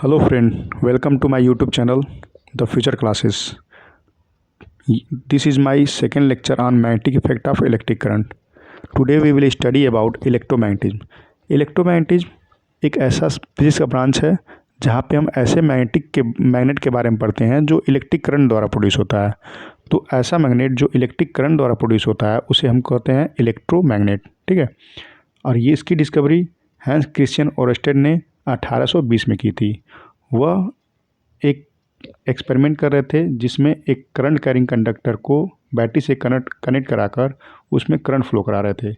Hello friend, welcome to my YouTube channel, The Future Classes. This is my second lecture on magnetic effect of electric current. Today we will study about electromagnetism. Electromagnetism एक ऐसा physics का branch है जहाँ पे हम ऐसे magnet के बारे में पढ़ते हैं जो इलेक्ट्रिक करंट द्वारा प्रोड्यूस होता है। तो ऐसा मैग्नेट जो इलेक्ट्रिक करंट द्वारा प्रोड्यूस होता है उसे हम कहते हैं इलेक्ट्रोमैग्नेट, ठीक है। और ये इसकी डिस्कवरी हैंस क्रिश्चियन ओरस्टेड ने 1820 में की थी। वह एक एक्सपेरिमेंट कर रहे थे जिसमें एक करंट कैरिंग कंडक्टर को बैटरी से कनेक्ट कराकर उसमें करंट फ्लो करा रहे थे,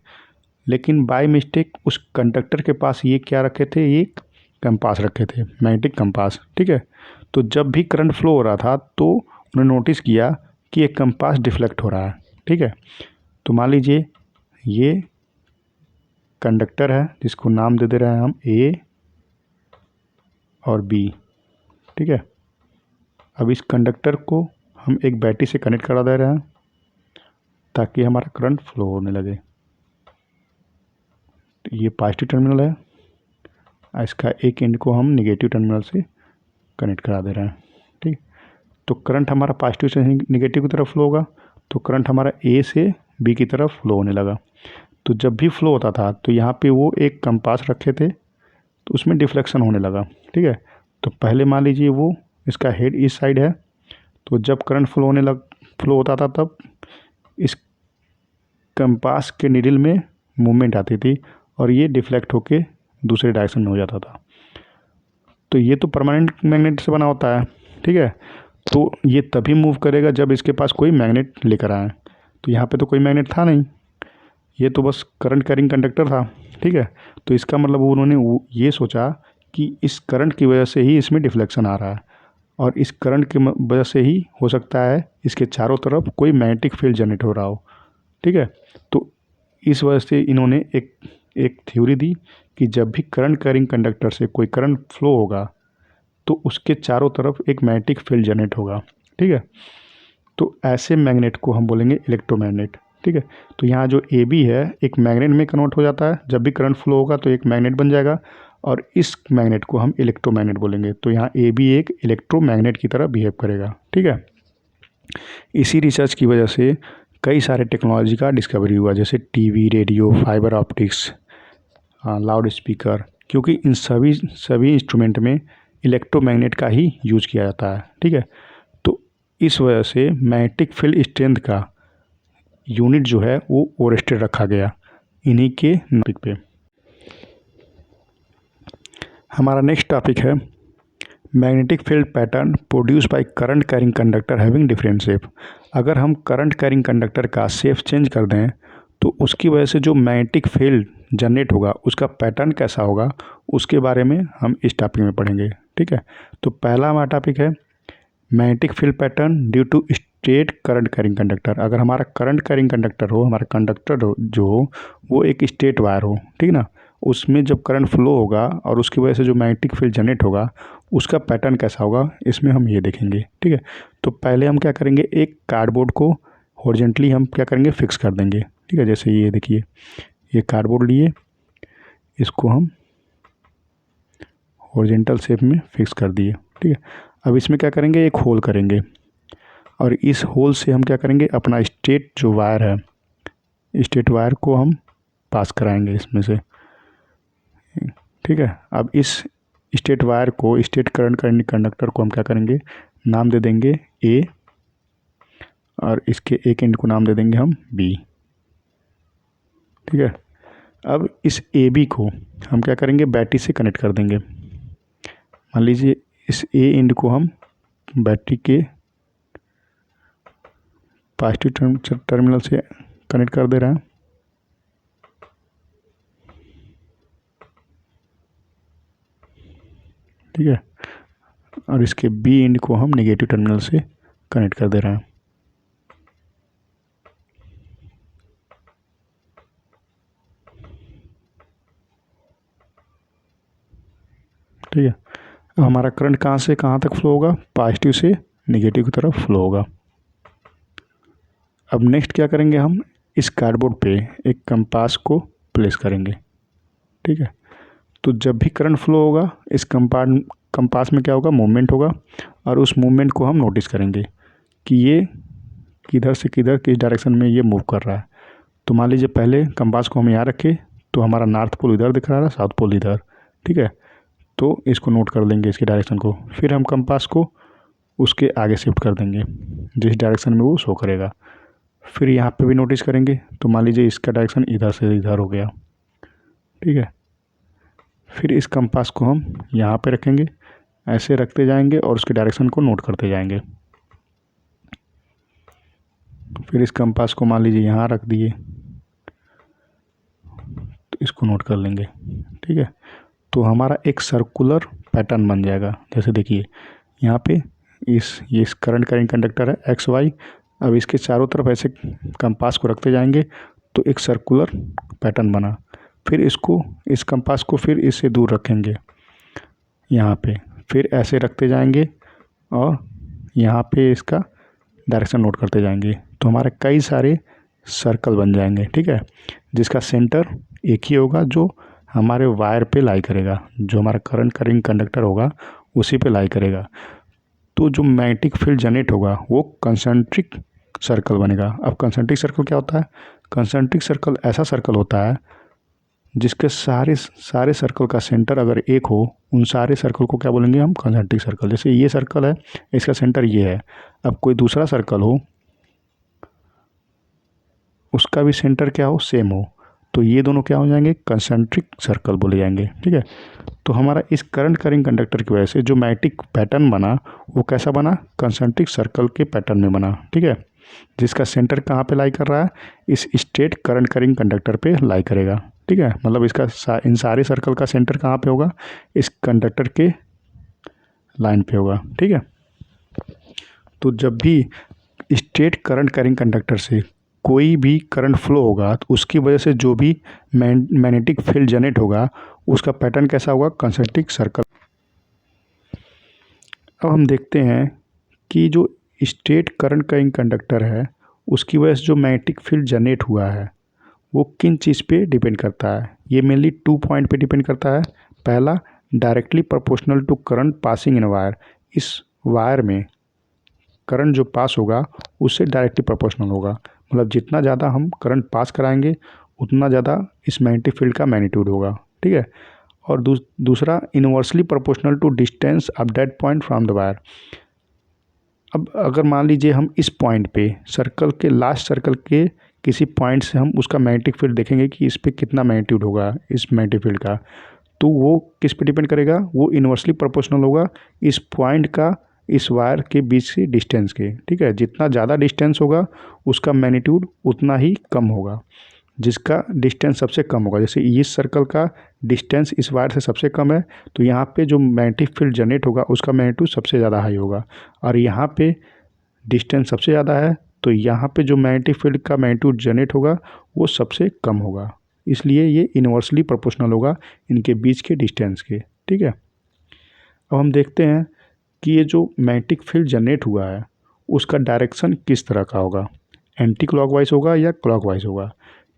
लेकिन बाय मिस्टेक उस कंडक्टर के पास ये क्या रखे थे, ये कंपास रखे थे, मैग्नेटिक कंपास, ठीक है। तो जब भी करंट फ्लो हो रहा था तो उन्होंने नोटिस किया कि एक कंपास डिफ्लेक्ट हो रहा है, ठीक है। तो मान लीजिए ये कंडक्टर है जिसको नाम दे रहे हैं हम ए और बी, ठीक है। अब इस कंडक्टर को हम एक बैटरी से कनेक्ट करा दे रहे हैं ताकि हमारा करंट फ्लो होने लगे। तो ये पॉजिटिव टर्मिनल है, इसका एक एंड को हम नेगेटिव टर्मिनल से कनेक्ट करा दे रहे हैं, ठीक। तो करंट हमारा पॉजिटिव से नेगेटिव की तरफ फ्लो होगा, तो करंट हमारा ए से बी की तरफ फ्लो होने लगा। तो जब भी फ्लो होता था तो यहाँ पे वो एक कंपास रखे थे तो उसमें डिफ्लेक्शन होने लगा, ठीक है। तो पहले मान लीजिए वो इसका हेड इस साइड है, तो जब करंट फ्लो होता था तब इस कंपास के निडल में मूवमेंट आती थी और ये डिफ्लेक्ट होके दूसरे डायरेक्शन में हो जाता था। तो ये तो परमानेंट मैग्नेट से बना होता है, ठीक है। तो ये तभी मूव करेगा जब इसके पास कोई मैग्नेट लेकर आए। तो यहाँ पे तो कोई मैग्नेट था नहीं, ये तो बस करंट कैरिंग कंडक्टर था, ठीक है। तो इसका मतलब उन्होंने ये सोचा कि इस करंट की वजह से ही इसमें डिफ्लेक्शन आ रहा है और इस करंट की वजह से ही हो सकता है इसके चारों तरफ कोई मैग्नेटिक फील्ड जनरेट हो रहा हो, ठीक है। तो इस वजह से इन्होंने एक थ्योरी दी कि जब भी करंट कैरिंग कंडक्टर से कोई करंट फ्लो होगा तो उसके चारों तरफ एक मैग्नेटिक फील्ड जनरेट होगा, ठीक है। तो ऐसे मैग्नेट को हम बोलेंगे इलेक्ट्रोमैग्नेट, ठीक है। तो यहाँ जो ए बी है एक मैग्नेट में कन्वर्ट हो जाता है, जब भी करंट फ्लो होगा तो एक मैग्नेट बन जाएगा और इस मैग्नेट को हम इलेक्ट्रोमैग्नेट बोलेंगे। तो यहाँ ए बी एक इलेक्ट्रोमैग्नेट की तरह बिहेव करेगा, ठीक है। इसी रिसर्च की वजह से कई सारे टेक्नोलॉजी का डिस्कवरी हुआ, जैसे TV, radio, fibre optics, loud speaker, क्योंकि इन सभी इंस्ट्रूमेंट में इलेक्ट्रोमैग्नेट का ही यूज किया जाता है, ठीक है। तो इस वजह से मैग्नेटिक फील्ड स्ट्रेंथ का यूनिट जो है वो ओरेस्टेड रखा गया इन्हीं के टॉपिक पे। हमारा नेक्स्ट टॉपिक है magnetic field pattern produce by current carrying conductor having different shape. अगर हम करंट कैरिंग कंडक्टर का शेप चेंज कर दें तो उसकी वजह से जो मैग्नेटिक फील्ड जनरेट होगा उसका पैटर्न कैसा होगा, उसके बारे में हम इस टॉपिक में पढ़ेंगे, ठीक है। तो पहला हमारा टॉपिक है magnetic field pattern due to straight current carrying conductor. अगर हमारा करंट कैरिंग कंडक्टर हो, हमारा कंडक्टर हो जो हो वो एक स्ट्रेट वायर हो, ठीक ना, उसमें जब करंट फ्लो होगा और उसकी वजह से जो मैग्नेटिक फील्ड जनरेट होगा उसका पैटर्न कैसा होगा, इसमें हम ये देखेंगे, ठीक है। तो पहले हम क्या करेंगे, एक कार्डबोर्ड को हॉरिजॉन्टली हम क्या करेंगे, फिक्स कर देंगे, ठीक है। जैसे ये देखिए, ये कार्डबोर्ड लिए, इसको हम हॉरिजॉन्टल शेप में फिक्स कर दिए, ठीक है। अब इसमें क्या करेंगे, एक होल करेंगे और इस होल से हम क्या करेंगे, अपना स्ट्रेट जो वायर है, स्ट्रेट वायर को हम पास कराएंगे इसमें से, ठीक है। अब इस स्ट्रेट वायर को, स्ट्रेट करंट कंडक्टर को हम क्या करेंगे, नाम दे देंगे ए और इसके एक एंड को नाम दे देंगे हम बी, ठीक है। अब इस ए बी को हम क्या करेंगे, बैटरी से कनेक्ट कर देंगे। मान लीजिए इस ए एंड को हम बैटरी के पॉजिटिव टर्मिनल से कनेक्ट कर दे रहे हैं, ठीक है। और इसके बी एंड को हम नेगेटिव टर्मिनल से कनेक्ट कर दे रहे हैं, ठीक है। अब हमारा करंट कहाँ से कहाँ तक फ्लो होगा, पॉजिटिव से नेगेटिव की तरफ फ्लो होगा। अब नेक्स्ट क्या करेंगे, हम इस कार्डबोर्ड पे एक कंपास को प्लेस करेंगे, ठीक है। तो जब भी करंट फ्लो होगा इस कंपास में क्या होगा, मूवमेंट होगा, और उस मूवमेंट को हम नोटिस करेंगे कि ये किधर से किधर किस डायरेक्शन में ये मूव कर रहा है। तो मान लीजिए पहले कंपास को हम यहाँ रखे तो हमारा नॉर्थ पोल इधर दिख रहा है, साउथ पोल इधर, ठीक है। तो इसको नोट कर लेंगे इसकी डायरेक्शन को। फिर हम कंपास को उसके आगे शिफ्ट कर देंगे जिस डायरेक्शन में वो शो करेगा। फिर यहाँ पे भी नोटिस करेंगे तो मान लीजिए इसका डायरेक्शन इधर से इधर हो गया, ठीक है। फिर इस कंपास को हम यहाँ पे रखेंगे, ऐसे रखते जाएंगे और उसके डायरेक्शन को नोट करते जाएंगे। फिर इस कंपास को मान लीजिए यहाँ रख दिए तो इसको नोट कर लेंगे, ठीक है। तो हमारा एक सर्कुलर पैटर्न बन जाएगा। जैसे देखिए यहाँ पे ये करंट कैरिंग कंडक्टर है एक्स वाई। अब इसके चारों तरफ ऐसे कंपास को रखते जाएंगे तो एक सर्कुलर पैटर्न बना। फिर इसको इस कंपास को फिर इससे दूर रखेंगे यहाँ पे, फिर ऐसे रखते जाएंगे और यहाँ पे इसका डायरेक्शन नोट करते जाएंगे तो हमारे कई सारे सर्कल बन जाएंगे, ठीक है। जिसका सेंटर एक ही होगा जो हमारे वायर पे लाई करेगा, जो हमारा करंट कैरिंग कंडक्टर होगा उसी पे लाई करेगा। तो जो मैग्नेटिक फील्ड जनरेट होगा वो कंसेंट्रिक सर्कल बनेगा। अब कंसेंट्रिक सर्कल क्या होता है? कंसेंट्रिक सर्कल ऐसा सर्कल होता है जिसके सारे सर्कल का सेंटर अगर एक हो, उन सारे सर्कल को क्या बोलेंगे हम? Concentric circle. जैसे ये सर्कल है, इसका सेंटर ये है। अब कोई दूसरा सर्कल हो, उसका भी सेंटर क्या हो? सेम हो, तो ये दोनों क्या हो जाएंगे? कंसेंट्रिक सर्कल बोले जाएंगे, ठीक है। तो हमारा इस करंट कैरिंग कंडक्टर की वजह से जो मैग्नेटिक पैटर्न बना वो कैसा बना? कंसेंट्रिक सर्कल के पैटर्न में बना, ठीक है। जिसका सेंटर कहाँ पे लाई कर रहा है? इस स्ट्रेट करंट कैरिंग कंडक्टर पे लाई करेगा, ठीक है। मतलब इसका इन सारे सर्कल का सेंटर कहाँ पे होगा? इस कंडक्टर के लाइन पे होगा, ठीक है। तो जब भी स्ट्रेट करंट कैरिंग कंडक्टर से कोई भी करंट फ्लो होगा तो उसकी वजह से जो भी मैग्नेटिक फील्ड जनरेट होगा उसका पैटर्न कैसा होगा? Concentric circle. अब हम देखते हैं कि जो स्ट्रेट करंट कैरिंग कंडक्टर है उसकी वजह से जो मैग्नेटिक फील्ड जनरेट हुआ है वो किन चीज़ पे डिपेंड करता है? ये मेनली 2 पॉइंट पे डिपेंड करता है। पहला, directly proportional to current passing in wire. इस वायर में करंट जो पास होगा उससे डायरेक्टली प्रोपोर्शनल होगा। मतलब जितना ज़्यादा हम करंट पास कराएंगे उतना ज़्यादा इस मैग्नेटिक फील्ड का मैग्नीट्यूड होगा, ठीक है। और दूसरा, inversely proportional to distance of that point from the wire. अब अगर मान लीजिए हम इस पॉइंट पे सर्कल के लास्ट सर्कल के किसी पॉइंट से हम उसका मैग्नेटिक फील्ड देखेंगे कि इस पर कितना मैग्नीट्यूड होगा इस मैग्नेटिक फील्ड का, तो वो किस पे डिपेंड करेगा? वो इनवर्सली प्रोपोर्शनल होगा इस पॉइंट का इस वायर के बीच से डिस्टेंस के, ठीक है। जितना ज़्यादा डिस्टेंस होगा उसका मैग्नीट्यूड उतना ही कम होगा। जिसका डिस्टेंस सबसे कम होगा, जैसे इस सर्कल का डिस्टेंस इस वायर से सबसे कम है तो यहाँ पे जो मैग्नेटिक फील्ड जनरेट होगा उसका मैग्नीट्यूड सबसे ज़्यादा हाई होगा। और यहाँ पे डिस्टेंस सबसे ज़्यादा है तो यहाँ पे जो मैग्नेटिक फील्ड का मैग्नीट्यूड जनरेट होगा वो सबसे कम होगा। इसलिए ये इनवर्सली प्रोपोर्शनल होगा इनके बीच के डिस्टेंस के, ठीक है। अब हम देखते हैं कि ये जो मैग्नेटिक फील्ड जनरेट हुआ है उसका डायरेक्शन किस तरह का होगा? एंटी क्लॉकवाइज होगा या क्लॉकवाइज होगा?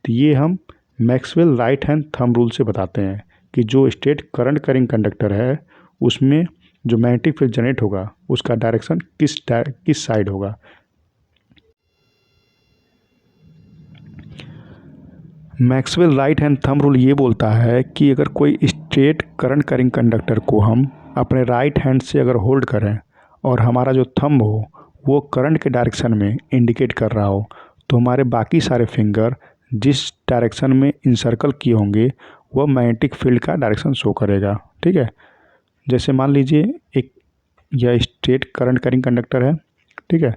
तो ये हम Maxwell right hand thumb rule से बताते हैं कि जो स्ट्रेट करंट कैरिंग कंडक्टर है उसमें जो मैग्नेटिक फील्ड जनरेट होगा उसका डायरेक्शन किस साइड होगा। Maxwell right hand thumb rule ये बोलता है कि अगर कोई स्ट्रेट करंट कैरिंग कंडक्टर को हम अपने राइट हैंड से अगर होल्ड करें और हमारा जो थंब हो वो करंट के डायरेक्शन में इंडिकेट कर रहा हो तो हमारे बाकी सारे फिंगर जिस डायरेक्शन में इंसर्कल किए होंगे वह मैग्नेटिक फील्ड का डायरेक्शन शो करेगा, ठीक है। जैसे मान लीजिए एक यह स्ट्रेट करंट कैरिंग कंडक्टर है, ठीक है,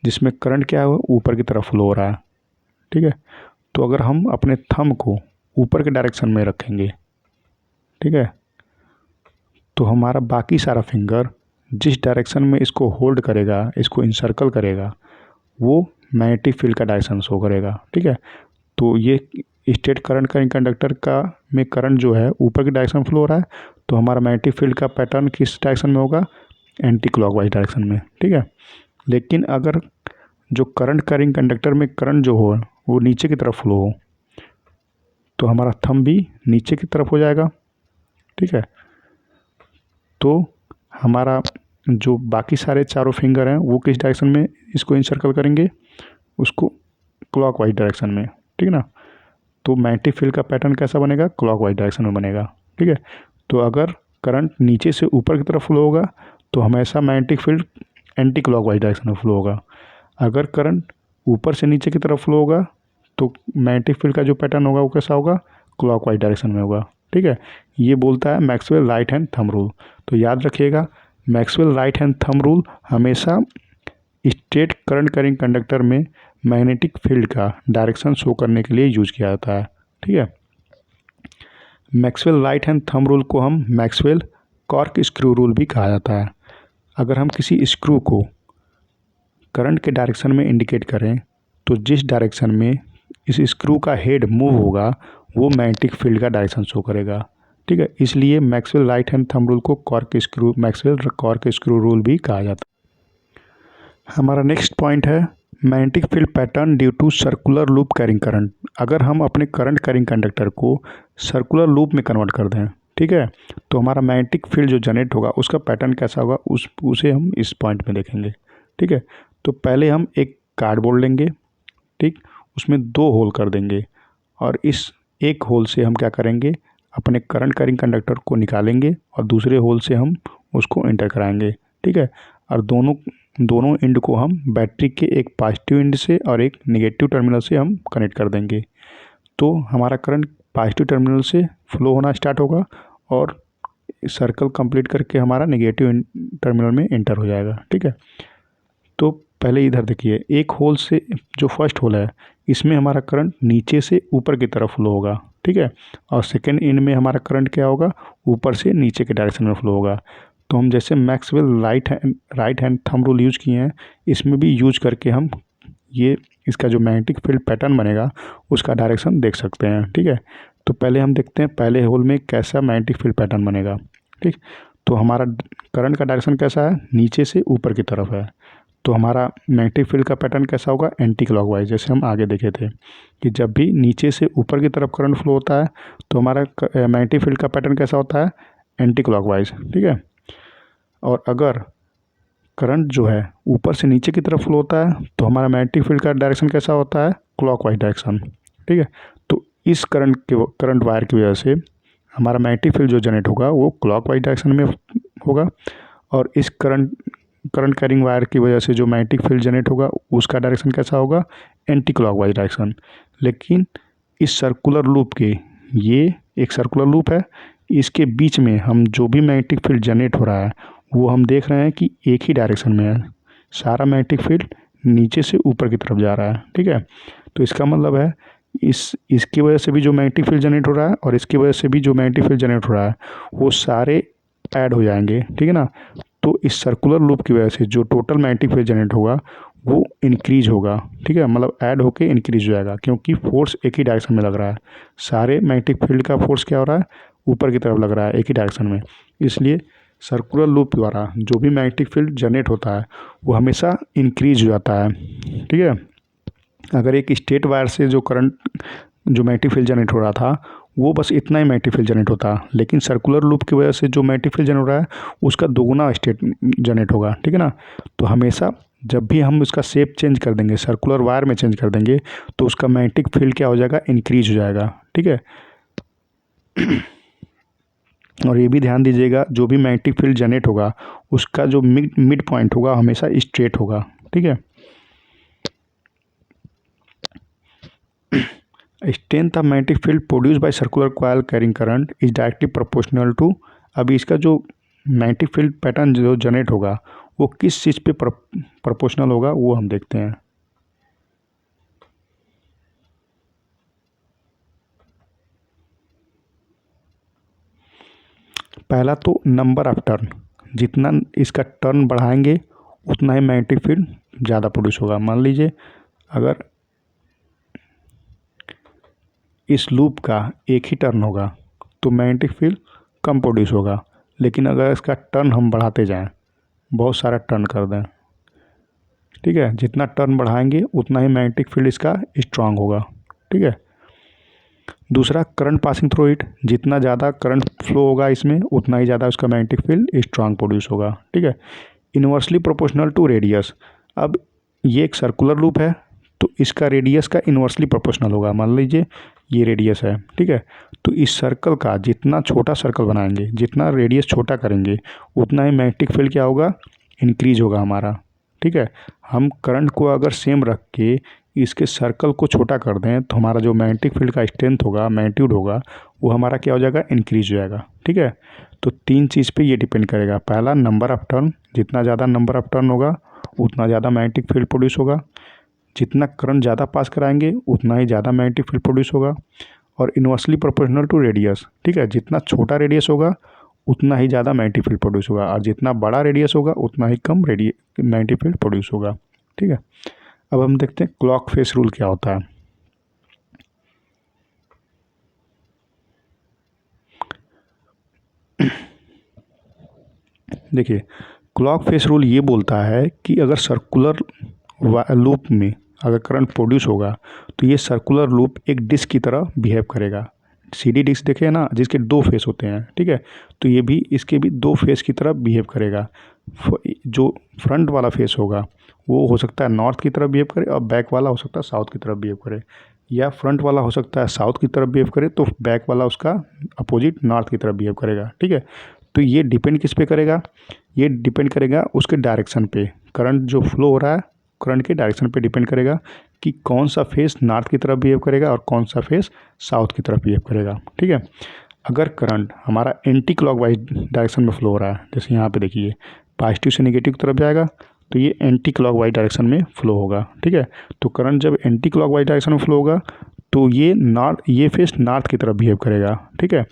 जिसमें करंट क्या है ऊपर की तरफ फ्लो हो रहा है, ठीक है। तो अगर हम अपने थंब को ऊपर के डायरेक्शन में रखेंगे, ठीक है, तो हमारा बाकी सारा फिंगर जिस डायरेक्शन में इसको होल्ड करेगा, इसको इंसर्कल करेगा, वो मैग्नेटिक फील्ड का डायरेक्शन शो करेगा, ठीक है। तो ये स्ट्रेट करंट कैरिंग कंडक्टर का में करंट जो है ऊपर की डायरेक्शन फ्लो हो रहा है तो हमारा मैग्नेटिक फील्ड का पैटर्न किस डायरेक्शन में होगा? एंटी क्लॉकवाइज डायरेक्शन में, ठीक है। लेकिन अगर जो करंट कैरिंग कंडक्टर में करंट जो हो वो नीचे की तरफ फ्लो हो तो हमारा थंब भी नीचे की तरफ हो जाएगा, ठीक है। तो हमारा जो बाकी सारे चारों फिंगर हैं वो किस डायरेक्शन में इसको इंसर्कल करेंगे, उसको क्लॉकवाइज डायरेक्शन में, ठीक है ना। तो मैग्नेटिक फील्ड का पैटर्न कैसा बनेगा, क्लॉकवाइज डायरेक्शन में बनेगा, ठीक है। तो अगर करंट नीचे से ऊपर की तरफ फ्लो होगा तो हमेशा magnetic field anti clockwise direction में फ्लो होगा। अगर करंट ऊपर से नीचे की तरफ फ्लो होगा तो मैग्नेटिक फील्ड का जो पैटर्न होगा वो कैसा होगा, क्लॉकवाइज डायरेक्शन में होगा, ठीक है। ये बोलता है Maxwell right hand thumb rule. तो याद रखिएगा, Maxwell right hand thumb rule हमेशा स्ट्रेट करंट कैरिंग कंडक्टर में मैग्नेटिक फील्ड का डायरेक्शन शो करने के लिए यूज किया जाता है, ठीक है। Maxwell right hand thumb rule को हम मैक्सवेल कॉर्क स्क्रू रूल भी कहा जाता है। अगर हम किसी स्क्रू को करंट के डायरेक्शन में इंडिकेट करें तो जिस डायरेक्शन में इस स्क्रू का हेड मूव होगा वो मैग्नेटिक फील्ड का डायरेक्शन शो करेगा, ठीक है। इसलिए Maxwell right hand thumb rule को मैक्सवेल कॉर्क स्क्रू रूल भी कहा जाता है। हमारा नेक्स्ट पॉइंट है magnetic field pattern due to circular loop carrying current. अगर हम अपने करंट कैरिंग कंडक्टर को सर्कुलर लूप में कन्वर्ट कर दें, ठीक है, तो हमारा मैग्नेटिक फील्ड जो जनरेट होगा उसका पैटर्न कैसा होगा उसे हम इस पॉइंट में देखेंगे, ठीक है। तो पहले हम एक कार्डबोर्ड लेंगे, ठीक, उसमें 2 होल कर देंगे और इस एक होल से हम क्या करेंगे, अपने करंट कैरिंग कंडक्टर को निकालेंगे और दूसरे होल से हम उसको इंटर कराएंगे, ठीक है। और दोनों एंड को हम बैटरी के एक पॉजिटिव एंड से और एक नेगेटिव टर्मिनल से हम कनेक्ट कर देंगे। तो हमारा करंट पॉजिटिव टर्मिनल से फ्लो होना स्टार्ट होगा और सर्कल कंप्लीट करके हमारा नेगेटिव टर्मिनल में एंटर हो जाएगा, ठीक है। तो पहले इधर देखिए, एक होल से जो फर्स्ट होल है इसमें हमारा करंट नीचे से ऊपर की तरफ फ्लो होगा, ठीक है। और सेकेंड एंड में हमारा करंट क्या होगा, ऊपर से नीचे के डायरेक्शन में फ्लो होगा। तो हम जैसे Maxwell right hand thumb rule use किए हैं, इसमें भी यूज करके हम ये इसका जो मैग्नेटिक फील्ड पैटर्न बनेगा उसका डायरेक्शन देख सकते हैं, ठीक है। तो पहले हम देखते हैं पहले होल में कैसा मैग्नेटिक फील्ड पैटर्न बनेगा, ठीक। तो हमारा करंट का डायरेक्शन कैसा है, नीचे से ऊपर की तरफ है। तो हमारा मैग्नेटिक फील्ड का पैटर्न कैसा होगा, एंटी क्लॉकवाइज, जैसे हम आगे देखे थे कि जब भी नीचे से ऊपर की तरफ करंट फ्लो होता है तो हमारा मैग्नेटिक फील्ड का पैटर्न कैसा होता है, एंटी क्लॉकवाइज, ठीक है। और अगर करंट जो है ऊपर से नीचे की तरफ फ्लो होता है तो हमारा मैग्नेटिक फील्ड का डायरेक्शन कैसा होता है, क्लॉकवाइज डायरेक्शन, ठीक है। तो इस करंट वायर की वजह से हमारा मैग्नेटिक फील्ड जो जनरेट होगा वो क्लॉकवाइज डायरेक्शन में होगा और इस करंट कैरिंग वायर की वजह से जो मैग्नेटिक फील्ड जनरेट होगा उसका डायरेक्शन कैसा होगा, एंटी क्लॉकवाइज डायरेक्शन। लेकिन इस सर्कुलर लूप के, ये एक सर्कुलर लूप है, इसके बीच में हम जो भी मैग्नेटिक फील्ड जनरेट हो रहा है वो हम देख रहे हैं कि एक ही डायरेक्शन में है, सारा मैग्नेटिक फील्ड नीचे से ऊपर की तरफ जा रहा है, ठीक है। तो इसका मतलब है इसकी वजह से भी जो मैग्नेटिक फील्ड जनरेट हो रहा है और इसकी वजह से भी जो मैग्नेटिक फील्ड जनरेट हो रहा है वो सारे ऐड हो जाएंगे, ठीक है ना। तो इस सर्कुलर लूप की वजह से जो टोटल मैग्नेटिक फील्ड जनरेट होगा वो इंक्रीज होगा, ठीक है, मतलब ऐड होके इंक्रीज हो जाएगा क्योंकि फोर्स एक ही डायरेक्शन में लग रहा है। सारे मैग्नेटिक फील्ड का फोर्स क्या हो रहा है, ऊपर की तरफ लग रहा है एक ही डायरेक्शन में। इसलिए सर्कुलर लूप द्वारा जो भी मैग्नेटिक फील्ड जनरेट होता है वो हमेशा इंक्रीज हो जाता है, ठीक है। अगर एक स्ट्रेट वायर से जो मैग्नेटिक फील्ड जनरेट हो रहा था वो बस इतना ही मैग्नेटिक फील्ड जनरेट होता, लेकिन सर्कुलर लूप की वजह से जो मैग्नेटिक फील्ड जनरेट हो रहा है उसका दोगुना स्टेट जनरेट होगा, ठीक है ना। तो हमेशा जब भी हम उसका शेप चेंज कर देंगे, सर्कुलर वायर में चेंज कर देंगे, तो उसका मैग्नेटिक फील्ड क्या हो जाएगा, इंक्रीज हो जाएगा, ठीक है। और ये भी ध्यान दीजिएगा जो भी मैग्नेटिक फील्ड जनरेट होगा उसका जो मिड पॉइंट होगा हमेशा स्ट्रेट होगा, ठीक है। Strength of magnetic field produce by circular coil carrying current is directly proportional to, अभी इसका जो मैग्नेटिक फील्ड पैटर्न जो जनरेट होगा वो किस चीज़ पे प्रोपोर्शनल होगा वो हम देखते हैं। पहला तो नंबर ऑफ टर्न, जितना इसका टर्न बढ़ाएंगे उतना ही मैग्नेटिक फील्ड ज़्यादा प्रोड्यूस होगा। मान लीजिए अगर इस लूप का एक ही टर्न होगा तो मैग्नेटिक फील्ड कम प्रोड्यूस होगा, लेकिन अगर इसका टर्न हम बढ़ाते जाएं, बहुत सारा टर्न कर दें, ठीक है, जितना टर्न बढ़ाएंगे उतना ही मैग्नेटिक फील्ड इसका स्ट्रांग होगा, ठीक है। दूसरा करंट पासिंग थ्रू इट, जितना ज़्यादा करंट फ्लो होगा इसमें उतना ही ज़्यादा उसका मैग्नेटिक फील्ड स्ट्रांग प्रोड्यूस होगा। ठीक है। इन्वर्सली प्रोपोर्शनल टू रेडियस, अब ये एक सर्कुलर लूप है तो इसका रेडियस का इन्वर्सली प्रोपोर्शनल होगा। मान लीजिए ये रेडियस है, ठीक है, तो इस सर्कल का जितना छोटा सर्कल बनाएंगे, जितना रेडियस छोटा करेंगे, उतना ही मैग्नेटिक फील्ड क्या होगा, इंक्रीज होगा हमारा। ठीक है। हम करंट को अगर सेम रख के इसके सर्कल को छोटा कर दें तो हमारा जो मैग्नेटिक फील्ड का स्ट्रेंथ होगा, मैग्नीट्यूड होगा, वो हमारा क्या हो जाएगा, इंक्रीज हो जाएगा। ठीक है। तो तीन चीज़ पे ये डिपेंड करेगा। पहला नंबर ऑफ टर्न, जितना ज़्यादा नंबर ऑफ टर्न होगा उतना ज़्यादा मैग्नेटिक फील्ड प्रोड्यूस होगा। जितना करंट ज़्यादा पास कराएंगे उतना ही ज़्यादा मैग्नेटिक फील्ड प्रोड्यूस होगा। और इन्वर्सली प्रोपोर्शनल टू रेडियस, ठीक है, जितना छोटा रेडियस होगा उतना ही ज़्यादा मैग्नेटिक फील्ड प्रोड्यूस होगा, और जितना बड़ा रेडियस होगा उतना ही कम मैग्नेटिक फील्ड प्रोड्यूस होगा। ठीक है। अब हम देखते हैं क्लॉक फेस रूल क्या होता है। देखिए, क्लॉक फेस रूल ये बोलता है कि अगर सर्कुलर लूप में अगर करंट प्रोड्यूस होगा तो ये सर्कुलर लूप एक डिस्क की तरह बिहेव करेगा। सीडी डिस्क देखे ना, जिसके दो फेस होते हैं। ठीक है। तो ये भी इसके भी दो फेस की तरह बिहेव करेगा। जो फ्रंट वाला फेस होगा वो हो सकता है नॉर्थ की तरफ बिहेव करे और बैक वाला हो सकता है साउथ की तरफ बिहेव करे, या फ्रंट वाला हो सकता है साउथ की तरफ बिहेव करे तो बैक वाला उसका अपोजिट नॉर्थ की तरफ बिहेव करेगा। ठीक है। तो ये डिपेंड किस पे करेगा, ये डिपेंड करेगा उसके डायरेक्शन पे। करंट जो फ्लो हो रहा है करंट के डायरेक्शन पे डिपेंड करेगा कि कौन सा फेस नॉर्थ की तरफ बिहेव करेगा और कौन सा फेस साउथ की तरफ बिहेव करेगा। ठीक है। अगर करंट हमारा एंटी क्लॉकवाइज डायरेक्शन में फ्लो हो रहा है, जैसे यहाँ पे देखिए पॉजिटिव से नेगेटिव की तरफ जाएगा तो ये एंटी क्लॉकवाइज डायरेक्शन में फ्लो होगा। ठीक है। तो करंट जब एंटी क्लॉकवाइज डायरेक्शन में फ्लो होगा तो ये फेस नॉर्थ की तरफ बिहेव करेगा। ठीक है।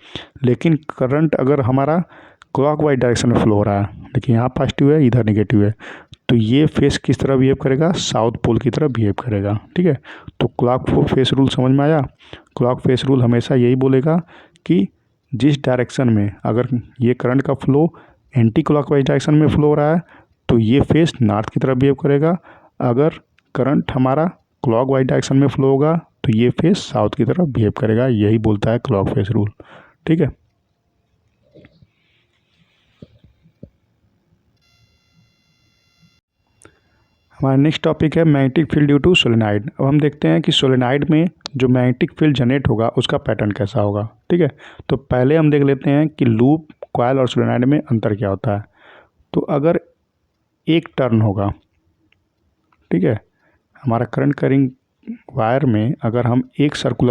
लेकिन करंट अगर हमारा क्लॉकवाइज डायरेक्शन में फ्लो हो रहा है, देखिए यहाँ पॉजिटिव है इधर नेगेटिव है, तो ये फेस किस तरह बिहेव करेगा, साउथ पोल की तरफ बिहेव करेगा। ठीक है। तो क्लॉक फेस रूल समझ में आया। क्लॉक फेस रूल हमेशा यही बोलेगा कि जिस डायरेक्शन में अगर ये करंट का फ्लो एंटी क्लॉकवाइज डायरेक्शन में फ्लो हो रहा है तो ये फेस नॉर्थ की तरफ बिहेव करेगा। अगर करंट हमारा क्लॉकवाइज डायरेक्शन में फ्लो होगा तो ये फेस साउथ की तरफ बिहेव करेगा। यही बोलता है क्लॉक फेस रूल। ठीक है। हमारा नेक्स्ट टॉपिक है magnetic field due to solenoid. अब हम देखते हैं कि सोलेनाइड में जो मैग्नेटिक फील्ड जनरेट होगा उसका पैटर्न कैसा होगा। ठीक है। तो पहले हम देख लेते हैं कि लूप, कॉइल और सोलेनाइड में अंतर क्या होता है। तो अगर एक टर्न होगा, ठीक है, हमारा करंट कैरिंग वायर में अगर हम एक सर्कल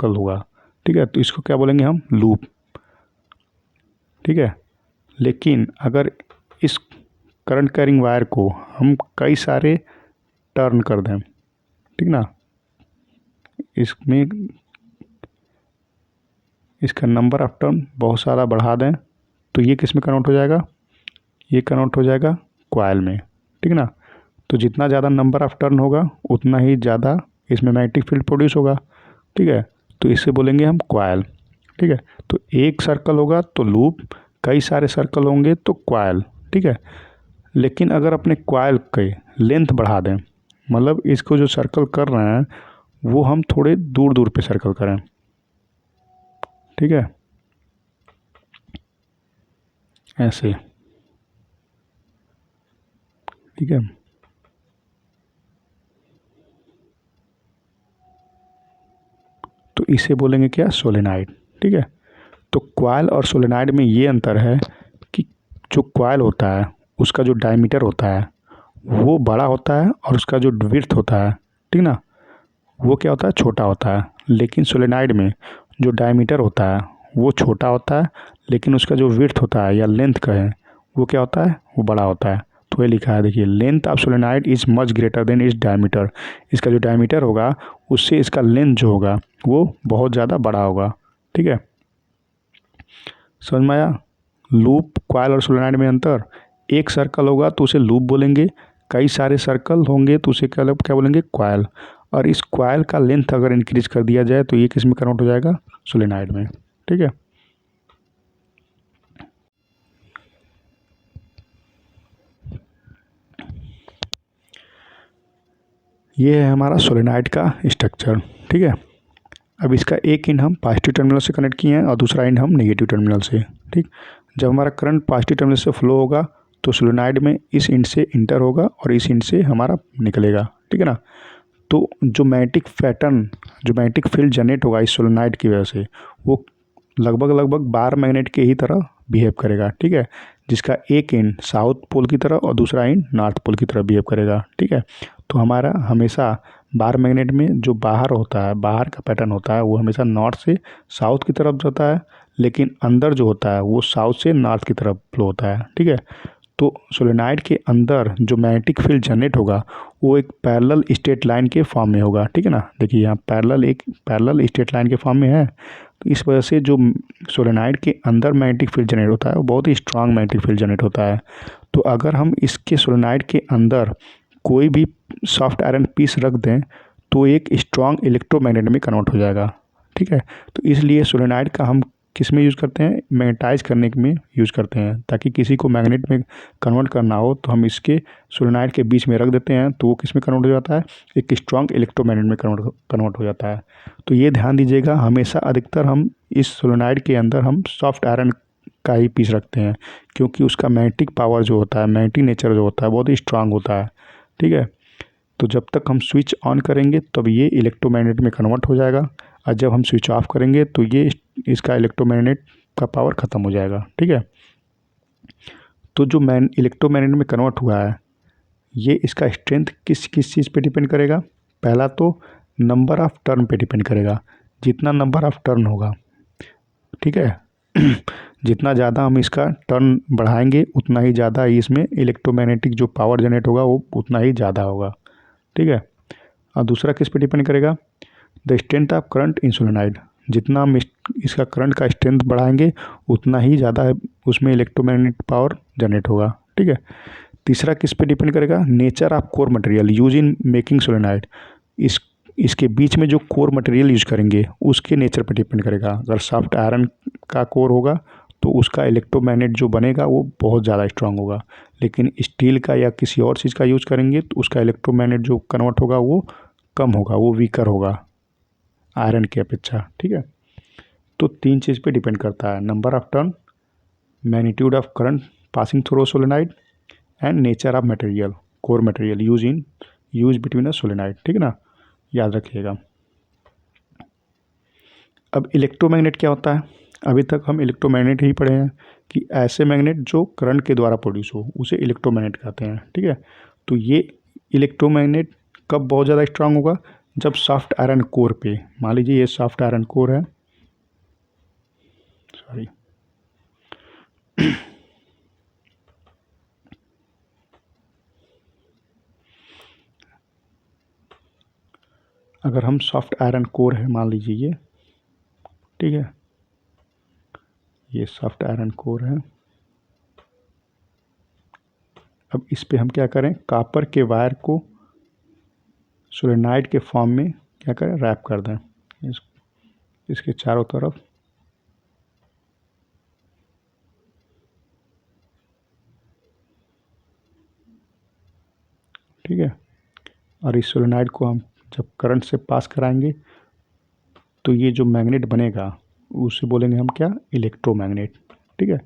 होगा, ठीक है, तो इसको क्या बोलेंगे हम, लूप। ठीक है। लेकिन अगर इस करंट कैरिंग वायर को हम कई सारे टर्न कर दें, ठीक ना, इसमें इसका नंबर ऑफ टर्न बहुत सारा बढ़ा दें तो ये किस में कन्वर्ट हो जाएगा, ये कन्वर्ट हो जाएगा कॉइल में। ठीक ना। तो जितना ज़्यादा नंबर ऑफ टर्न होगा उतना ही ज़्यादा इसमें मैग्नेटिक फील्ड प्रोड्यूस होगा। ठीक है। तो इसे बोलेंगे हम कॉइल। ठीक है। तो एक सर्कल होगा तो लूप, कई सारे सर्कल होंगे तो कॉइल। ठीक है। लेकिन अगर अपने कॉइल के लेंथ बढ़ा दें, मतलब इसको जो सर्कल कर रहे हैं वो हम थोड़े दूर दूर पे सर्कल करें, ठीक है, ऐसे। ठीक है। तो इसे बोलेंगे क्या, सोलेनाइड। ठीक है। तो कॉइल और सोलेनाइड में ये अंतर है कि जो कॉइल होता है उसका जो डायमीटर होता है वो बड़ा होता है और उसका जो विड्थ होता है, ठीक ना, वो क्या होता है, छोटा होता है। लेकिन सोलेनाइड में जो डायमीटर होता है वो छोटा होता है लेकिन उसका जो विड्थ होता है या लेंथ कहें वो क्या होता है, वो बड़ा होता है। तो ये लिखा है, देखिए, length of solenoid is much greater than its diameter. इसका जो डायमीटर होगा उससे इसका लेंथ जो होगा वो बहुत ज़्यादा बड़ा होगा। ठीक है। समझ में आया। लूप, कॉइल और सोलेनाइड में अंतर, एक सर्कल होगा तो उसे लूप बोलेंगे, कई सारे सर्कल होंगे तो उसे क्या बोलेंगे, कॉइल। और इस कॉइल का लेंथ अगर इंक्रीज कर दिया जाए तो ये किस में कन्वर्ट हो जाएगा, सोलेनाइड में। ठीक है। ये है हमारा सोलेनाइड का स्ट्रक्चर। ठीक है। अब इसका एक एंड हम पॉजिटिव टर्मिनल से कनेक्ट किए हैं और दूसरा एंड हम नेगेटिव टर्मिनल से। ठीक, जब हमारा करंट पॉजिटिव टर्मिनल से फ्लो होगा तो सोलेनॉइड में इस एंड से इंटर होगा और इस एंड से हमारा निकलेगा। ठीक है ना। तो जो मैग्नेटिक पैटर्न, जो मैग्नेटिक फील्ड जनरेट होगा इस सोलेनॉइड की वजह से, वो लगभग बार मैग्नेट के ही तरह बिहेव करेगा। ठीक है, जिसका एक एंड साउथ पोल की तरह और दूसरा एंड नॉर्थ पोल की तरह बिहेव करेगा। ठीक है, तो हमारा हमेशा बार मैग्नेट में जो बाहर होता है, बाहर का पैटर्न होता है, वो हमेशा नॉर्थ से साउथ की तरफ जाता है, लेकिन अंदर जो होता है वो साउथ से नॉर्थ की तरफ फ्लो होता है। ठीक है, तो सोलेनॉइड के अंदर जो मैग्नेटिक फील्ड जनरेट होगा वो एक पैरेलल स्ट्रेट लाइन के फॉर्म में होगा। ठीक है ना, देखिए यहाँ पैरेलल स्ट्रेट लाइन के फॉर्म में है। तो इस वजह से जो सोलेनॉइड के अंदर मैग्नेटिक फील्ड जनरेट होता है वो बहुत ही स्ट्रांग मैग्नेटिक फील्ड जनरेट होता है। तो अगर हम इसके सोलेनॉइड के अंदर कोई भी सॉफ्ट आयरन पीस रख दें तो एक स्ट्रांग इलेक्ट्रोमैग्नेट में कन्वर्ट हो जाएगा। ठीक है, तो इसलिए सोलेनॉइड का हम किस में यूज़ करते हैं, मैग्नेटाइज करने में यूज़ करते हैं, ताकि किसी को मैग्नेट में कन्वर्ट करना हो तो हम इसके सोलेनॉइड के बीच में रख देते हैं तो वो किस में कन्वर्ट हो जाता है, एक स्ट्रांग इलेक्ट्रोमैग्नेट में कन्वर्ट हो जाता है। तो ये ध्यान दीजिएगा, हमेशा अधिकतर हम इस सोलेनॉइड के अंदर हम सॉफ्ट आयरन का ही पीस रखते हैं, क्योंकि उसका मैग्नेटिक पावर जो होता है, मैग्नेटिक नेचर जो होता है बहुत ही स्ट्रांग होता है। ठीक है, तो जब तक हम स्विच ऑन करेंगे तब ये इलेक्ट्रोमैग्नेट में कन्वर्ट हो जाएगा, और जब हम स्विच ऑफ करेंगे तो ये इसका इलेक्ट्रोमैग्नेट का पावर ख़त्म हो जाएगा। ठीक है, तो जो इलेक्ट्रोमैग्नेट में कन्वर्ट हुआ है ये इसका स्ट्रेंथ किस किस चीज़ पे डिपेंड करेगा, पहला तो नंबर ऑफ़ टर्न पे डिपेंड करेगा, जितना नंबर ऑफ़ टर्न होगा। ठीक है जितना ज़्यादा हम इसका टर्न बढ़ाएंगे उतना ही ज़्यादा इसमें इलेक्ट्रोमैग्नेटिक जो पावर जनरेट होगा वो उतना ही ज़्यादा होगा। ठीक है, और दूसरा किस पे डिपेंड करेगा, the strength of current in solenoid, जितना हम इसका करंट का स्ट्रेंथ बढ़ाएंगे उतना ही ज़्यादा उसमें इलेक्ट्रोमैग्नेटिक पावर जनरेट होगा। ठीक है, तीसरा किस पे डिपेंड करेगा, nature of core material use in making solenoid, इसके बीच में जो कोर मटेरियल यूज करेंगे उसके नेचर पर डिपेंड करेगा। अगर सॉफ्ट आयरन का कोर होगा तो उसका इलेक्ट्रोमैग्नेट जो बनेगा वो बहुत ज़्यादा स्ट्रांग होगा, लेकिन स्टील का या किसी और चीज़ का यूज़ करेंगे तो उसका इलेक्ट्रोमैग्नेट जो कन्वर्ट होगा वो कम होगा, वो वीकर होगा आयरन की अपेक्षा। ठीक है, तो तीन चीज़ पे डिपेंड करता है, number of turn, magnitude of current passing through solenoid and nature of material, core material use between a solenoid. ठीक है ना, याद रखिएगा। अब इलेक्ट्रोमैग्नेट क्या होता है, अभी तक हम इलेक्ट्रोमैग्नेट ही पढ़े हैं कि ऐसे मैग्नेट जो करंट के द्वारा प्रोड्यूस हो उसे इलेक्ट्रोमैग्नेट कहते हैं। ठीक है, तो ये इलेक्ट्रोमैग्नेट कब बहुत ज़्यादा स्ट्रांग होगा, जब सॉफ्ट आयरन कोर पे, मान लीजिए ये सॉफ्ट आयरन कोर है, सॉरी अगर हम सॉफ्ट आयरन कोर है मान लीजिए ये, ठीक है, ये सॉफ्ट आयरन कोर है। अब इस पे हम क्या करें, कॉपर के वायर को सोलेनॉइड के फॉर्म में क्या करें, रैप कर दें इसके चारों तरफ। ठीक है, और इस सोलेनॉइड को हम जब करंट से पास कराएंगे तो ये जो मैग्नेट बनेगा उसे बोलेंगे हम क्या, इलेक्ट्रोमैग्नेट। ठीक है,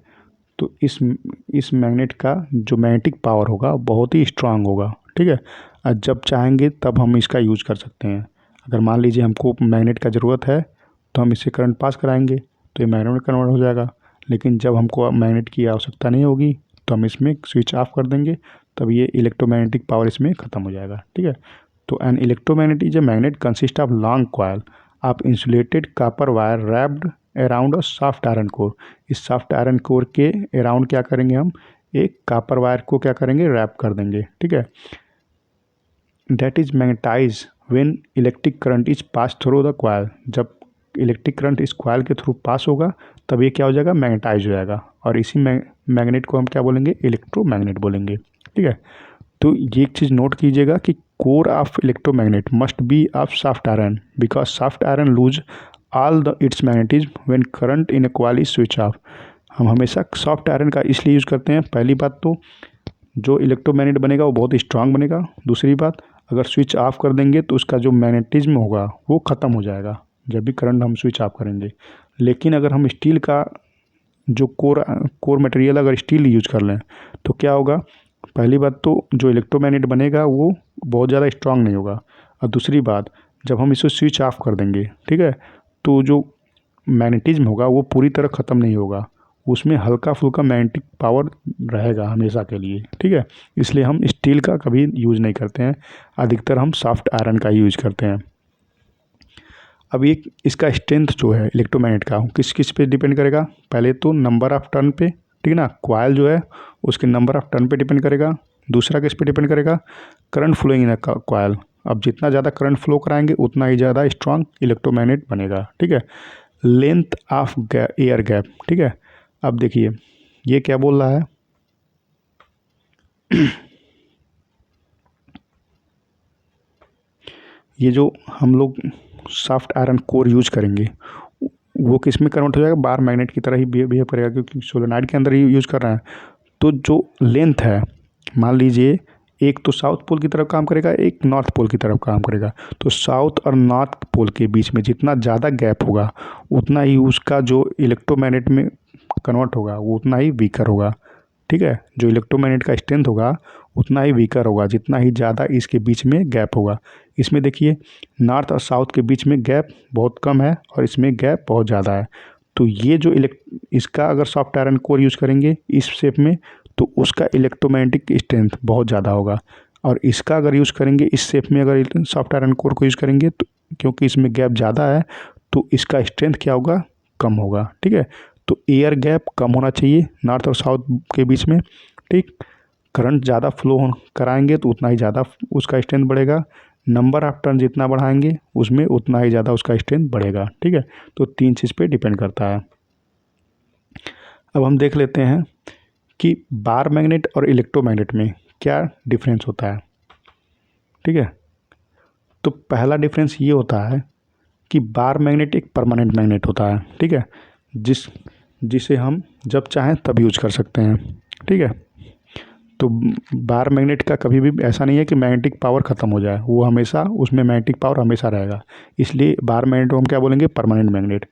तो इस मैग्नेट का जो मैग्नेटिक पावर होगा बहुत ही स्ट्रांग होगा। ठीक है, और जब चाहेंगे तब हम इसका यूज कर सकते हैं। अगर मान लीजिए हमको मैग्नेट का ज़रूरत है तो हम इससे करंट पास कराएंगे तो ये मैग्नेट में कन्वर्ट हो जाएगा, लेकिन जब हमको मैग्नेट की आवश्यकता नहीं होगी तो हम इसमें स्विच ऑफ कर देंगे, तब ये इलेक्ट्रोमैग्नेटिक पावर इसमें ख़त्म हो जाएगा। ठीक है, तो an electromagnet is a magnet consist of long coil of insulated copper wire wrapped around a soft iron core. इस सॉफ्ट आयरन कोर के अराउंड क्या करेंगे, हम एक कॉपर वायर को क्या करेंगे, रैप कर देंगे। ठीक है, that is magnetize when electric current is pass through the coil, जब इलेक्ट्रिक करंट इस कॉयल के थ्रू पास होगा तब ये क्या हो जाएगा, मैग्नेटाइज हो जाएगा, और इसी मैग्नेट को हम क्या बोलेंगे, इलेक्ट्रोमैग्नेट बोलेंगे। ठीक है, तो ये एक चीज़ नोट कीजिएगा कि core of electromagnet must be of soft iron because soft iron lose all the it's magnetism when current in A coil is switch off. हम हमेशा सॉफ्ट आयरन का इसलिए यूज़ करते हैं, पहली बात तो जो इलेक्ट्रोमैग्नेट बनेगा वो बहुत स्ट्रांग बनेगा, दूसरी बात अगर स्विच ऑफ कर देंगे तो उसका जो मैग्नेटिज्म होगा वो ख़त्म हो जाएगा, जब भी करंट हम स्विच ऑफ करेंगे। लेकिन अगर हम स्टील का जो कोर मटेरियल अगर स्टील यूज कर लें तो क्या होगा, पहली बात तो जो इलेक्ट्रोमैग्नेट बनेगा वो बहुत ज़्यादा स्ट्रांग नहीं होगा, और दूसरी बात जब हम इसे स्विच ऑफ कर देंगे, ठीक है, तो जो मैग्नेटिज्म होगा वो पूरी तरह ख़त्म नहीं होगा, उसमें हल्का फुल्का मैग्नेटिक पावर रहेगा हमेशा के लिए, ठीक है। इसलिए हम स्टील का कभी यूज़ नहीं करते हैं, अधिकतर हम सॉफ्ट आयरन का ही यूज करते हैं। अब ये इसका स्ट्रेंथ जो है इलेक्ट्रोमैग्नेट का किस किस पे डिपेंड करेगा, पहले तो नंबर ऑफ़ टर्न पे, ठीक है ना, कॉइल जो है उसके नंबर ऑफ़ टर्न पे डिपेंड करेगा। दूसरा किस पे डिपेंड करेगा, करंट फ्लोइंग इन कॉइल। अब जितना ज़्यादा करंट फ्लो कराएंगे उतना ही ज़्यादा स्ट्रांग इलेक्ट्रोमैग्नेट बनेगा, ठीक है। लेंथ ऑफ एयर गैप, ठीक है। अब देखिए ये क्या बोल रहा है ये जो हम लोग सॉफ्ट आयरन कोर यूज करेंगे वो किस में कन्वर्ट हो जाएगा, बार मैग्नेट की तरह ही बिहेव करेगा, क्योंकि सोलेनॉइड के अंदर ही यूज कर रहे हैं। तो जो लेंथ है, मान लीजिए एक तो साउथ पोल की तरफ काम करेगा, एक नॉर्थ पोल की तरफ काम करेगा, तो साउथ और नॉर्थ पोल के बीच में जितना ज़्यादा गैप होगा उतना ही उसका जो इलेक्ट्रोमैग्नेट में कन्वर्ट होगा वो उतना ही वीकर होगा, ठीक है। जो इलेक्ट्रोमैग्नेट का स्ट्रेंथ होगा उतना ही वीकर होगा जितना ही ज़्यादा इसके बीच में गैप होगा। इसमें देखिए नॉर्थ और साउथ के बीच में गैप बहुत कम है और इसमें गैप बहुत ज़्यादा है। तो ये जो इसका अगर सॉफ्ट आयरन कोर यूज़ करेंगे इस शेप में तो उसका इलेक्ट्रोमैग्नेटिक स्ट्रेंथ बहुत ज़्यादा होगा, और इसका अगर यूज़ करेंगे इस शेप में, अगर सॉफ्ट आयरन कोर को यूज़ करेंगे तो क्योंकि इसमें गैप ज़्यादा है तो इसका स्ट्रेंथ क्या होगा, कम होगा, ठीक है। तो एयर गैप कम होना चाहिए नॉर्थ और साउथ के बीच में, ठीक। करंट ज़्यादा फ्लो कराएंगे तो उतना ही ज़्यादा उसका स्ट्रेंथ बढ़ेगा, नंबर ऑफ टर्न जितना बढ़ाएंगे उसमें उतना ही ज़्यादा उसका स्ट्रेंथ बढ़ेगा, ठीक है। तो तीन चीज़ पे डिपेंड करता है। अब हम देख लेते हैं कि बार मैग्नेट और इलेक्ट्रोमैग्नेट में क्या डिफरेंस होता है, ठीक है। तो पहला डिफरेंस ये होता है कि बार मैग्नेट एक परमानेंट मैग्नेट होता है, ठीक है, जिसे हम जब चाहें तब यूज कर सकते हैं, ठीक है। तो बार मैग्नेट का कभी भी ऐसा नहीं है कि मैग्नेटिक पावर ख़त्म हो जाए, वो हमेशा उसमें मैग्नेटिक पावर हमेशा रहेगा, इसलिए बार मैग्नेट को हम क्या बोलेंगे, परमानेंट मैग्नेट।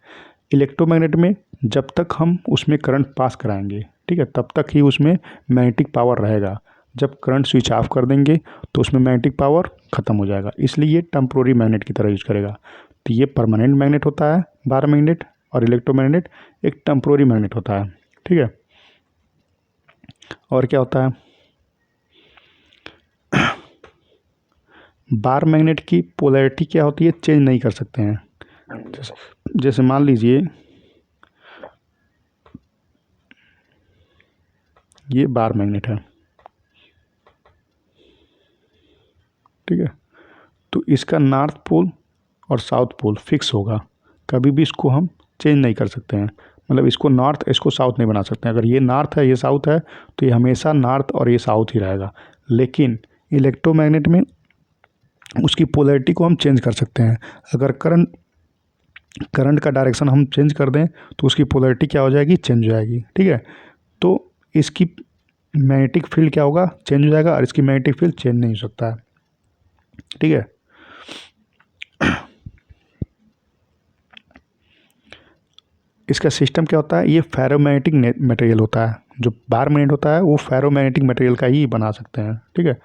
इलेक्ट्रोमैग्नेट में जब तक हम उसमें करंट पास कराएंगे, ठीक है, तब तक ही उसमें मैग्नेटिक पावर रहेगा। जब करंट स्विच ऑफ कर देंगे तो उसमें मैग्नेटिक पावर ख़त्म हो जाएगा, इसलिए ये टेम्प्रोरी मैग्नेट की तरह यूज करेगा। तो ये परमानेंट मैग्नेट होता है बार मैग्नेट, और इलेक्ट्रोमैग्नेट एक टेम्प्रोरी मैग्नेट होता है, ठीक है। और क्या होता है, बार मैग्नेट की पोलैरिटी क्या होती है, चेंज नहीं कर सकते हैं। जैसे मान लीजिए ये बार मैग्नेट है, ठीक है। तो इसका नॉर्थ पोल और साउथ पोल फिक्स होगा, कभी भी इसको हम चेंज नहीं कर सकते हैं, मतलब इसको नॉर्थ इसको साउथ नहीं बना सकते हैं। अगर ये नॉर्थ है ये साउथ है तो ये हमेशा नॉर्थ और ये साउथ ही रहेगा। लेकिन इलेक्ट्रोमैग्नेट में उसकी पोलैरिटी को हम चेंज कर सकते हैं। अगर करंट का डायरेक्शन हम चेंज कर दें तो उसकी पोलैरिटी क्या हो जाएगी, चेंज हो जाएगी, ठीक है। तो इसकी मैग्नेटिक फील्ड क्या होगा, चेंज हो जाएगा, और इसकी मैग्नेटिक फील्ड चेंज नहीं हो सकता है, ठीक है। इसका सिस्टम क्या होता है, ये फेरोमैग्नेटिक मटेरियल होता है, जो बार मैग्नेट होता है वो फेरोमैग्नेटिक मटेरियल का ही बना सकते हैं, ठीक है।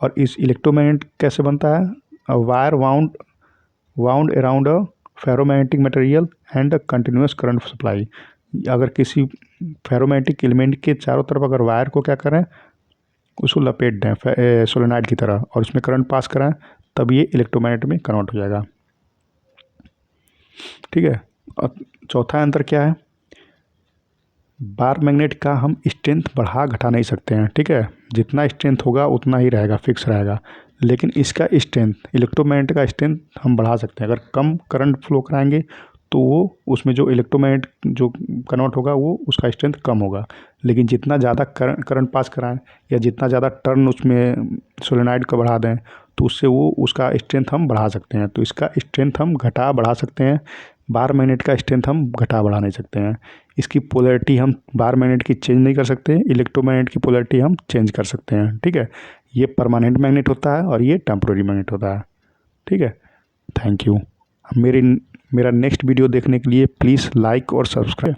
और इस इलेक्ट्रोमैग्नेट कैसे बनता है, wire wound around a ferromagnetic material and a continuous current supply. अगर किसी फेरोमैग्नेटिक एलिमेंट के चारों तरफ अगर वायर को क्या करें, उसको लपेट दें सोलेनॉइड की तरह और उसमें करंट पास कराएं, तब ये इलेक्ट्रोमैग्नेट में कन्वर्ट हो जाएगा, ठीक है। और चौथा अंतर क्या है, बार मैग्नेट का हम स्ट्रेंथ बढ़ा घटा नहीं सकते हैं, ठीक है, जितना स्ट्रेंथ होगा उतना ही रहेगा, फिक्स रहेगा। लेकिन इसका स्ट्रेंथ, इलेक्ट्रोमैग्नेट का स्ट्रेंथ हम बढ़ा सकते हैं। अगर कम करंट फ्लो कराएंगे तो वो उसमें जो इलेक्ट्रोमैग्नेट जो कन्वर्ट होगा वो उसका स्ट्रेंथ कम होगा। लेकिन जितना ज़्यादा करंट पास कराएं या जितना ज़्यादा टर्न उसमें सोलेनॉइड का बढ़ा दें तो उससे वो उसका स्ट्रेंथ हम बढ़ा सकते हैं। तो इसका स्ट्रेंथ हम घटा बढ़ा सकते हैं, बार मैग्नेट का स्ट्रेंथ हम घटा बढ़ा नहीं सकते हैं। इसकी पोलैरिटी हम बार मैग्नेट की चेंज नहीं कर सकते, इलेक्ट्रोमैग्नेट की पोलैरिटी हम चेंज कर सकते हैं, ठीक है। ये परमानेंट मैग्नेट होता है और ये टेम्प्रोरी मैग्नेट होता है, ठीक है। Thank you. मेरा नेक्स्ट वीडियो देखने के लिए प्लीज़ लाइक और सब्सक्राइब।